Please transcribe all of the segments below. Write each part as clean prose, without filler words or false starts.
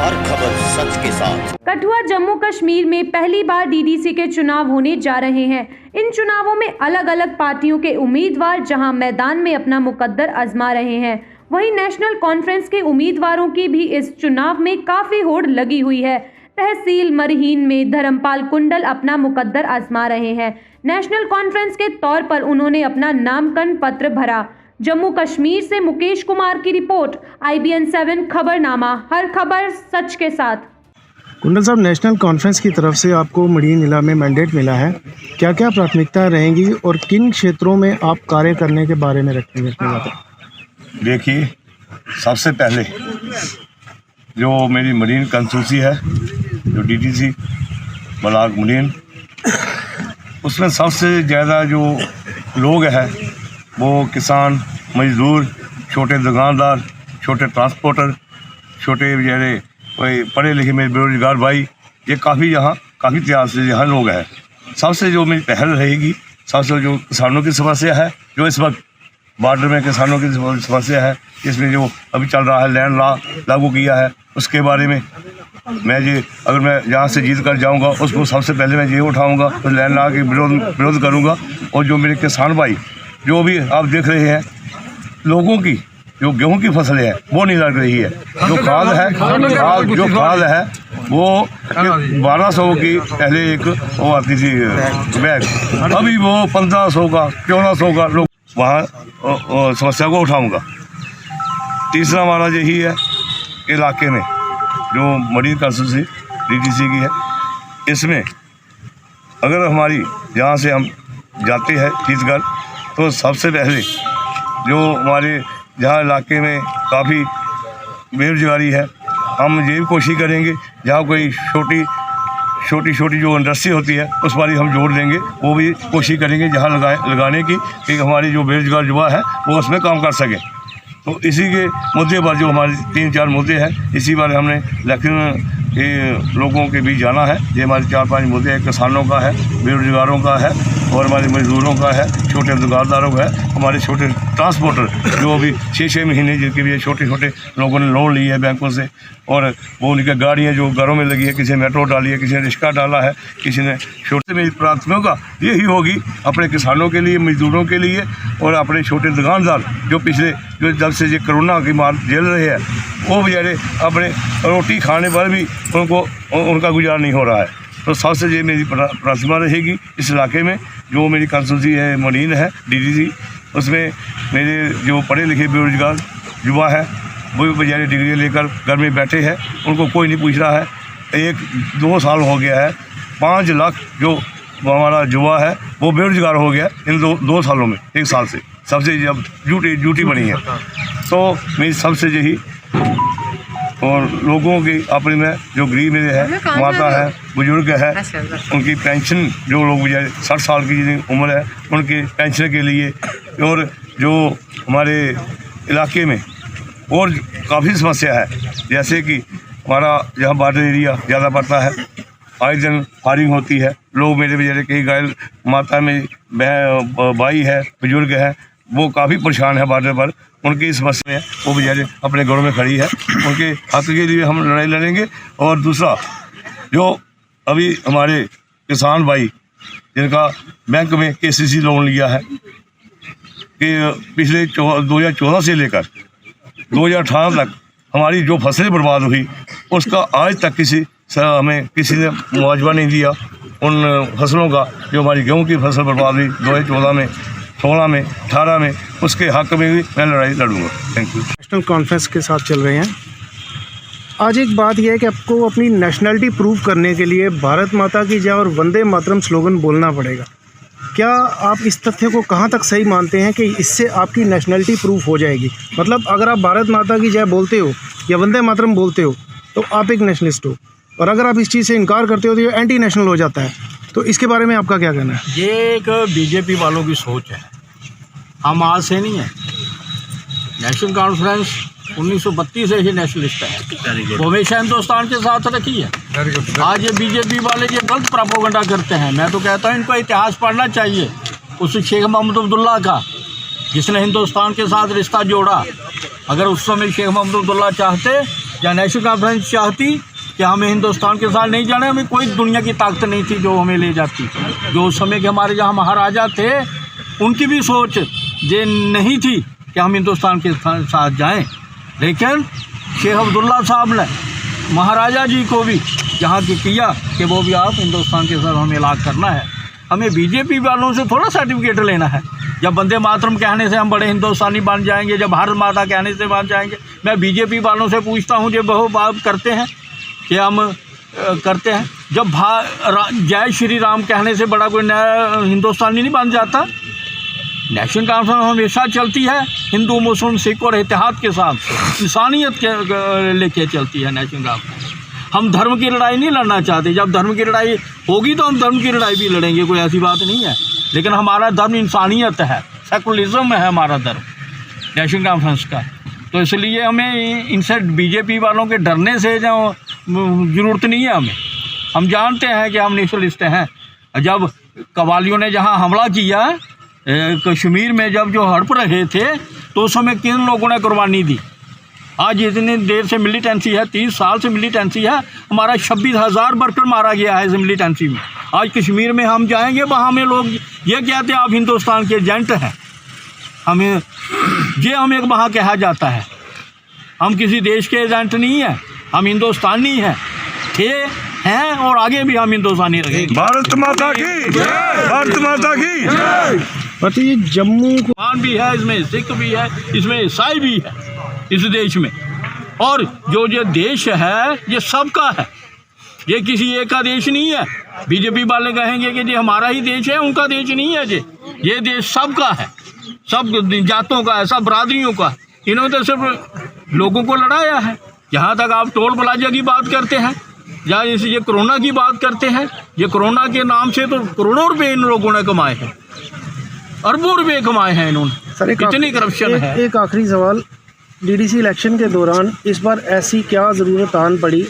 हर खबर सच के साथ। कठुआ जम्मू कश्मीर में पहली बार डीडीसी के चुनाव होने जा रहे हैं। इन चुनावों में अलग अलग पार्टियों के उम्मीदवार जहां मैदान में अपना मुकद्दर आजमा रहे हैं, वहीं नेशनल कॉन्फ्रेंस के उम्मीदवारों की भी इस चुनाव में काफी होड़ लगी हुई है। तहसील मरहीन में धर्मपाल कुंडल अपना मुकद्दर आजमा रहे हैं। नेशनल कॉन्फ्रेंस के तौर पर उन्होंने अपना नामांकन पत्र भरा। जम्मू कश्मीर से मुकेश कुमार की रिपोर्ट, IBN 7 खबरनामा, हर खबर सच के साथ। कुंडल साहब, नेशनल कॉन्फ्रेंस की तरफ से आपको मरीन इला में मैंडेट मिला है, क्या क्या प्राथमिकताएं रहेंगी और किन क्षेत्रों में आप कार्य करने के बारे में रखेंगे? देखिए, सबसे पहले जो मेरी मरीन कंस्टिट्यूंसी है, जो DDC ब्लॉक मरीन, उसमें सबसे ज़्यादा जो लोग हैं वो किसान, मजदूर, छोटे दुकानदार, छोटे ट्रांसपोर्टर, छोटे बेचारे कोई पढ़े लिखे मेरे बेरोजगार भाई, ये काफ़ी त्याग से यहाँ लोग हैं। सबसे जो मेरी पहल रहेगी, सबसे जो किसानों की समस्या है, जो इस वक्त बॉर्डर में किसानों की समस्या है, इसमें जो अभी चल रहा है लैंड लॉ लागू किया है, उसके बारे में अगर मैं यहाँ से जीत कर जाऊँगा, उसको सबसे पहले मैं ये उठाऊँगा, तो लैंड लॉ के विरोध करूँगा। और जो मेरे किसान भाई जो भी आप देख रहे हैं, लोगों की जो गेहूं की फसलें हैं वो नहीं लग रही है, जो खाद है वो 1200 की पहले एक वो आती थी बैग, अभी वो 1500 का 1400 का लोग वहाँ समस्या को उठाऊंगा। तीसरा हमारा यही है, इलाके में जो मरीन कंस्टिट्यूंसी DDC की है, इसमें अगर हमारी जहाँ से हम जाते हैं छत्तीसगढ़, तो सबसे पहले जो हमारे जहाँ इलाके में काफ़ी बेरोजगारी है, हम ये भी कोशिश करेंगे जहाँ कोई छोटी जो इंडस्ट्री होती है उस पर हम जोड़ देंगे, वो भी कोशिश करेंगे जहाँ लगाने की, कि हमारी जो बेरोजगार युवा है वो उसमें काम कर सकें। तो इसी के मुद्दे पर जो हमारे 3-4 मुद्दे हैं, इसी बार हमने इलेक्शन के लोगों के बीच जाना है। ये हमारे 4-5 मुद्दे हैं, किसानों का है, बेरोजगारों का है और हमारे मजदूरों का है, छोटे दुकानदारों का है, हमारे छोटे ट्रांसपोर्टर जो अभी 6-6 महीने जिनके भी छोटे लोगों ने लोन ली है बैंकों से, और वो उनकी गाड़ियाँ जो घरों में लगी है, किसी ने मेट्रो डाली है, किसी ने रिक्शा डाला है, किसी ने छोटे में प्राथमिकता यही होगी अपने किसानों के लिए, मजदूरों के लिए और अपने छोटे दुकानदार जो जब से ये कोरोना की मार झेल रहे हैं, वो बेचारे अपने रोटी खाने पर भी उनका गुजारा नहीं हो रहा है। तो सबसे ये मेरी प्राथमिकता रहेगी इस इलाके में। जो मेरी कंस्टिट्यूंसी है मरीन है DDC, उसमें मेरे जो पढ़े लिखे बेरोजगार युवा है वो भी बेचारे डिग्री लेकर घर में बैठे हैं, उनको कोई नहीं पूछ रहा है। 1-2 साल हो गया है, 5 लाख जो हमारा युवा है वो बेरोजगार हो गया इन दो सालों में, 1 साल से। सबसे जब ड्यूटी बनी है, तो मेरी सबसे यही और लोगों की अपने में जो गरीब मेरे है, माता है, बुजुर्ग है, उनकी पेंशन, जो लोग 60 साल की जितनी उम्र है उनकी पेंशन के लिए, और जो हमारे इलाके में और काफ़ी समस्या है, जैसे कि हमारा जहाँ बॉर्डर एरिया ज़्यादा पड़ता है, आए दिन फायरिंग होती है, लोग मेरे बेचारे कई घायल, माता में भाई है, बुजुर्ग है, वो काफ़ी परेशान है बॉर्डर पर, उनकी समस्या है, वो बेचारे अपने घरों में खड़ी है, उनके हक के लिए हम लड़ाई लड़ेंगे। और दूसरा, जो अभी हमारे किसान भाई जिनका बैंक में KCC लोन लिया है, कि पिछले 2014 से लेकर 2018 तक हमारी जो फसलें बर्बाद हुई, उसका आज तक हमें किसी ने मुआवजा नहीं दिया। उन फसलों का जो हमारी गेहूं की फसल बर्बाद हुई 2014 में, 16 में, 18 में, उसके हक में भी मैं लड़ाई लड़ूंगा। Thank you. नेशनल कॉन्फ्रेंस के साथ चल रहे हैं। आज एक बात यह है कि आपको अपनी नेशनलिटी प्रूव करने के लिए भारत माता की जय और वंदे मातरम स्लोगन बोलना पड़ेगा। क्या आप इस तथ्य को कहाँ तक सही मानते हैं कि इससे आपकी नेशनलिटी प्रूफ हो जाएगी? मतलब अगर आप भारत माता की जय बोलते हो या वंदे मातरम बोलते हो तो आप एक नेशनलिस्ट हो, और अगर आप इस चीज़ से इनकार करते हो तो ये एंटी नेशनल हो जाता है। तो इसके बारे में आपका क्या कहना है? ये एक BJP वालों की सोच है, हम आज से नहीं है। नेशनल कॉन्फ्रेंस 1932 से ही नेशनलिस्ट है, वो हमेशा हिंदुस्तान के साथ रखी है। आज ये BJP वाले ये गलत प्रोपेगेंडा करते हैं। मैं तो कहता हूँ इनको इतिहास पढ़ना चाहिए, उस शेख मोहम्मद अब्दुल्ला का, जिसने हिंदुस्तान के साथ रिश्ता जोड़ा। अगर उस समय शेख मोहम्मद अब्दुल्ला चाहते या नेशनल कॉन्फ्रेंस चाहती कि हमें हिंदुस्तान के साथ नहीं जाना, हमें कोई दुनिया की ताकत नहीं थी जो हमें ले जाती। जो उस समय के हमारे जहाँ महाराजा थे उनकी भी सोच ये नहीं थी कि हम हिंदुस्तान के साथ जाएं, लेकिन शेख अब्दुल्ला साहब ने महाराजा जी को भी यहाँ की किया कि वो भी आप हिंदुस्तान के साथ हमें इलाक़ करना है। हमें बीजेपी वालों से थोड़ा सर्टिफिकेट लेना है। जब वंदे मातरम कहने से हम बड़े हिंदुस्तानी बन जाएंगे, जब भारत माता कहने से बन जाएंगे। मैं बीजेपी वालों से पूछता हूँ जो बहु बात करते हैं कि हम करते हैं, जब जय श्री राम कहने से बड़ा कोई नया हिंदुस्तानी नहीं बन जाता। नेशनल कॉन्फ्रेंस हमेशा चलती है हिंदू मुस्लिम सिख और इत्तेहाद के साथ, इंसानियत के लेके चलती है नेशनल कॉन्फ्रेंस। हम धर्म की लड़ाई नहीं लड़ना चाहते। जब धर्म की लड़ाई होगी तो हम धर्म की लड़ाई भी लड़ेंगे, कोई ऐसी बात नहीं है। लेकिन हमारा धर्म इंसानियत है, सेकुलरिज्म है हमारा धर्म नेशनल कॉन्फ्रेंस का। तो इसलिए हमें इनसे बीजेपी वालों के डरने से जो ज़रूरत नहीं है हमें। हम जानते हैं कि हम नेशनलिस्ट हैं। जब कवालियों ने जहाँ हमला किया कश्मीर में, जब जो हड़प रहे थे, तो उस समय किन लोगों ने कुर्बानी दी। आज इतनी देर से मिलिटेंसी है, 30 साल से मिलिटेंसी है, हमारा 26,000 वर्कर मारा गया है इस मिलिटेंसी में। आज कश्मीर में हम जाएंगे, वहाँ हमें लोग ये कहते हैं आप हिंदुस्तान के एजेंट हैं। हमें एक वहाँ कहा जाता है। हम किसी देश के एजेंट नहीं हैं, हम हिंदुस्तानी हैं, हैं और आगे भी हम हिंदुस्तानी रहेंगे। भारत माता की जय, भारत माता की जय। मतलब ये जम्मू को मुसलमान भी है इसमें, सिख भी है इसमें, ईसाई भी है इस देश में। और जो ये देश है ये सबका है, ये किसी एक का देश नहीं है। बीजेपी वाले कहेंगे कि ये हमारा ही देश है, उनका देश नहीं है। ये देश सबका है, सब जातों का है, सब बरादरियों का है। इन्होंने तो सिर्फ लोगों को लड़ाया है। जहाँ तक आप टोल प्लाजा की बात करते हैं या ये कोरोना की बात करते हैं, ये कोरोना के नाम से तो करोड़ों रुपए इन लोगों ने कमाए हैं, अरबों रुपए कमाए हैं इन्होंने। सर इतनी करप्शन है। एक आखिरी सवाल, डीडीसी इलेक्शन के दौरान इस बार ऐसी क्या ज़रूरत आन पड़ी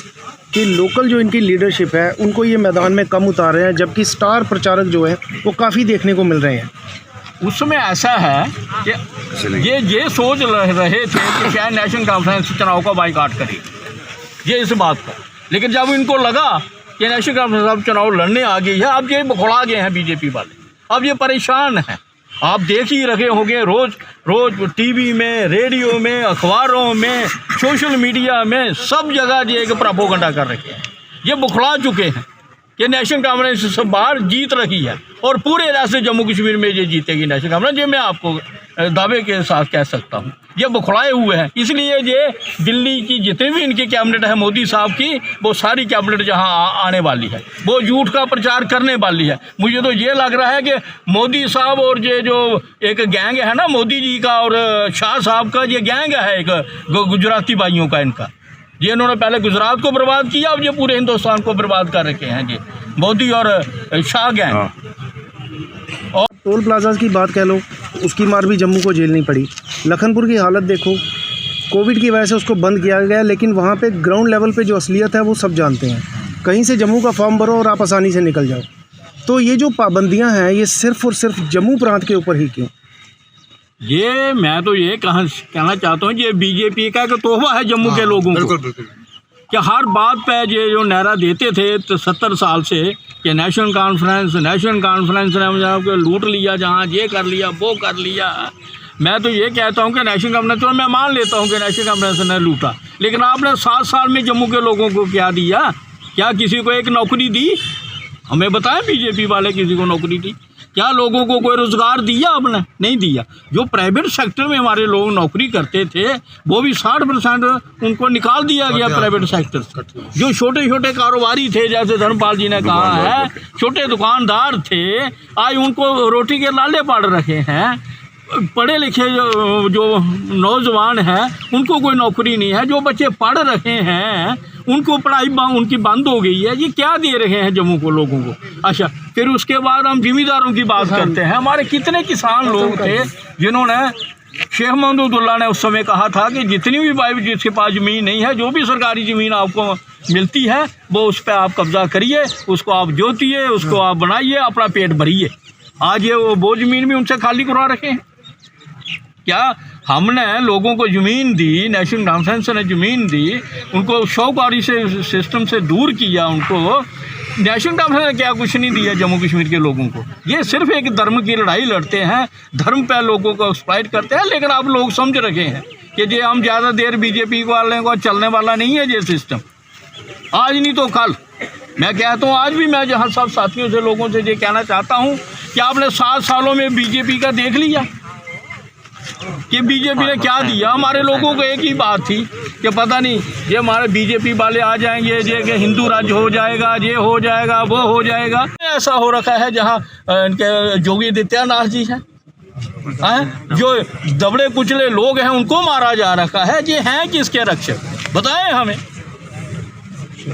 कि लोकल जो इनकी लीडरशिप है उनको ये मैदान में कम उतार रहे हैं, जबकि स्टार प्रचारक जो हैं वो काफ़ी देखने को मिल रहे हैं। उसमें ऐसा है कि ये सोच रहे थे कि शायद नेशनल कॉन्फ्रेंस चुनाव का बाइकआउट करेगी, ये इस बात का। लेकिन जब इनको लगा कि नेशनल कॉन्फ्रेंस अब चुनाव लड़ने आ गई है, अब ये बखौड़ा गए हैं बीजेपी वाले, अब ये परेशान हैं। आप देख ही रहे होंगे रोज़ टीवी में, रेडियो में, अखबारों में, सोशल मीडिया में, सब जगह ये एक प्रोपेगेंडा कर रखे हैं। ये बुखला चुके हैं कि नेशनल कॉन्फ्रेंस इस बार जीत रही है और पूरे रास्ते जम्मू कश्मीर में ये जीतेगी नेशनल कॉन्फ्रेंस। ये मैं आपको दावे के साथ कह सकता हूँ। ये बुखलाए हुए हैं, इसलिए ये दिल्ली की जितनी भी इनकी कैबिनेट है मोदी साहब की, वो सारी कैबिनेट जहाँ आने वाली है वो झूठ का प्रचार करने वाली है। मुझे तो ये लग रहा है कि मोदी साहब और ये जो एक गैंग है ना मोदी जी का और शाह साहब का, ये गैंग है एक गुजराती भाइयों का इनका। ये इन्होंने पहले गुजरात को बर्बाद किया, अब ये पूरे हिंदुस्तान को बर्बाद कर रखे हैं ये मोदी और शाह गैंग। और टोल प्लाजा की बात कह लो, उसकी मार भी जम्मू को झेलनी पड़ी। लखनपुर की हालत देखो, कोविड की वजह से उसको बंद किया गया, लेकिन वहाँ पे ग्राउंड लेवल पे जो असलियत है वो सब जानते हैं। कहीं से जम्मू का फॉर्म भरो और आप आसानी से निकल जाओ। तो ये जो पाबंदियाँ हैं ये सिर्फ और सिर्फ जम्मू प्रांत के ऊपर ही क्यों? ये मैं तो ये कहना चाहता हूँ, ये बीजेपी का एक तोहफा है जम्मू के लोगों को। कि हर बात पे ये जो नारा देते थे तो 70 साल से कि नेशनल कॉन्फ्रेंस ने मुझे लूट लिया, जहाँ ये कर लिया वो कर लिया। मैं तो ये कहता हूँ कि नेशनल कॉन्फ्रेंस, तो मैं मान लेता हूँ कि नेशनल कॉन्फ्रेंस ने लूटा, लेकिन आपने 7 साल में जम्मू के लोगों को क्या दिया? क्या किसी को एक नौकरी दी? हमें बताएं, बीजेपी वाले किसी को नौकरी दी? क्या लोगों को कोई रोज़गार दिया? आपने नहीं दिया। जो प्राइवेट सेक्टर में हमारे लोग नौकरी करते थे वो भी 60% उनको निकाल दिया गया प्राइवेट सेक्टर से। जो छोटे छोटे कारोबारी थे, जैसे धर्मपाल जी ने कहा है, छोटे दुकानदार थे, आज उनको रोटी के लाले पड़ रखे हैं। पढ़े लिखे जो नौजवान हैं उनको कोई नौकरी नहीं है। जो बच्चे पढ़ रहे हैं उनको पढ़ाई उनकी बंद हो गई है। ये क्या दे रहे हैं जम्मू को लोगों को? अच्छा, फिर उसके बाद हम जिम्मेदारों की बात करते हैं। हमारे कितने किसान लोग थे जिन्होंने, शेख महमूदुल्लाह ने उस समय कहा था कि जितनी भी भाई जिसके पास ज़मीन नहीं है, जो भी सरकारी ज़मीन आपको मिलती है वो उस पर आप कब्ज़ा करिए, उसको आप जोतिए, उसको आप बनाइए, अपना पेट भरिए। आज ये वो ज़मीन भी उनसे खाली करवा रखे हैं। क्या हमने लोगों को ज़मीन दी, नेशनल कॉन्फ्रेंस ने ज़मीन दी, उनको शौकारी से सिस्टम से दूर किया उनको। नेशनल कॉन्फ्रेंस ने क्या कुछ नहीं दिया जम्मू कश्मीर के लोगों को। ये सिर्फ एक धर्म की लड़ाई लड़ते हैं, धर्म पे लोगों को एक्सप्लॉइट करते हैं। लेकिन अब लोग समझ रखे हैं कि ये हम ज़्यादा देर बीजेपी वाले को चलने वाला नहीं है ये सिस्टम। आज नहीं तो कल। मैं कहता हूँ आज भी मैं जहाँ सब साथियों से लोगों से ये कहना चाहता हूँ कि आपने 7 सालों में बीजेपी का देख लिया कि बीजेपी ने क्या दिया। हमारे लोगों को एक ही बात थी कि पता नहीं ये हमारे बीजेपी वाले आ जाएंगे, ये कि हिंदू राज्य हो जाएगा, ये हो जाएगा, वो हो जाएगा। ऐसा हो रखा है जहाँ इनके योगी आदित्यनाथ जी हैं, जो दबड़े कुचले लोग हैं उनको मारा जा रखा है। ये हैं किसके रक्षक बताएं हमें।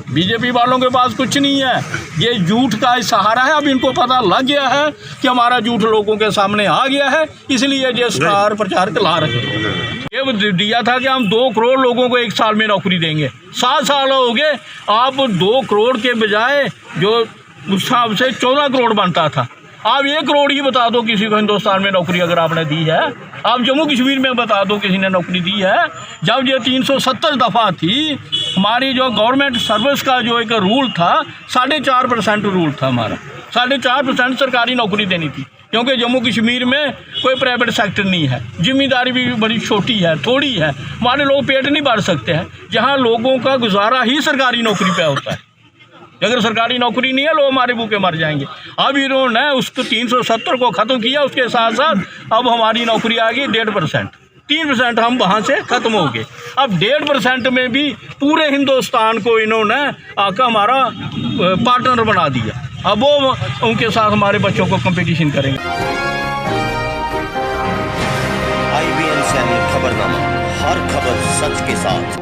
बीजेपी वालों के पास कुछ नहीं है, ये झूठ का सहारा है। अब इनको पता लग गया है कि हमारा झूठ लोगों के सामने आ गया है, इसलिए ये स्टार प्रचार ला रहे हैं। ये दिया था कि हम 2 करोड़ लोगों को 1 साल में नौकरी देंगे। 7 साल हो गए, आप 2 करोड़ के बजाय जो उस हिसाब से 14 करोड़ बनता था, आप 1 करोड़ ही बता दो किसी को हिंदुस्तान में नौकरी अगर आपने दी है। आप जम्मू कश्मीर में बता दो किसी ने नौकरी दी है। जब ये 370 दफ़ा थी, हमारी जो गवर्नमेंट सर्विस का जो एक रूल था 4.5% रूल था हमारा। 4.5% सरकारी नौकरी देनी थी, क्योंकि जम्मू कश्मीर में कोई प्राइवेट सेक्टर नहीं है, जिम्मेदारी भी बड़ी छोटी है, थोड़ी है। हमारे लोग पेट नहीं भर सकते हैं, जहाँ लोगों का गुजारा ही सरकारी नौकरी पे होता है। अगर सरकारी नौकरी नहीं है लोग हमारे भूखे मर जाएंगे। अब इन्होंने उसको 370 को ख़त्म किया, उसके साथ साथ अब हमारी नौकरी आ गई 1.5%। 3% हम वहाँ से ख़त्म हो गए। अब 1.5% में भी पूरे हिंदुस्तान को इन्होंने आका हमारा पार्टनर बना दिया। अब वो उनके साथ हमारे बच्चों को कंपटीशन करेंगे। IBN चैनल खबरनामा, हर खबर सच के साथ।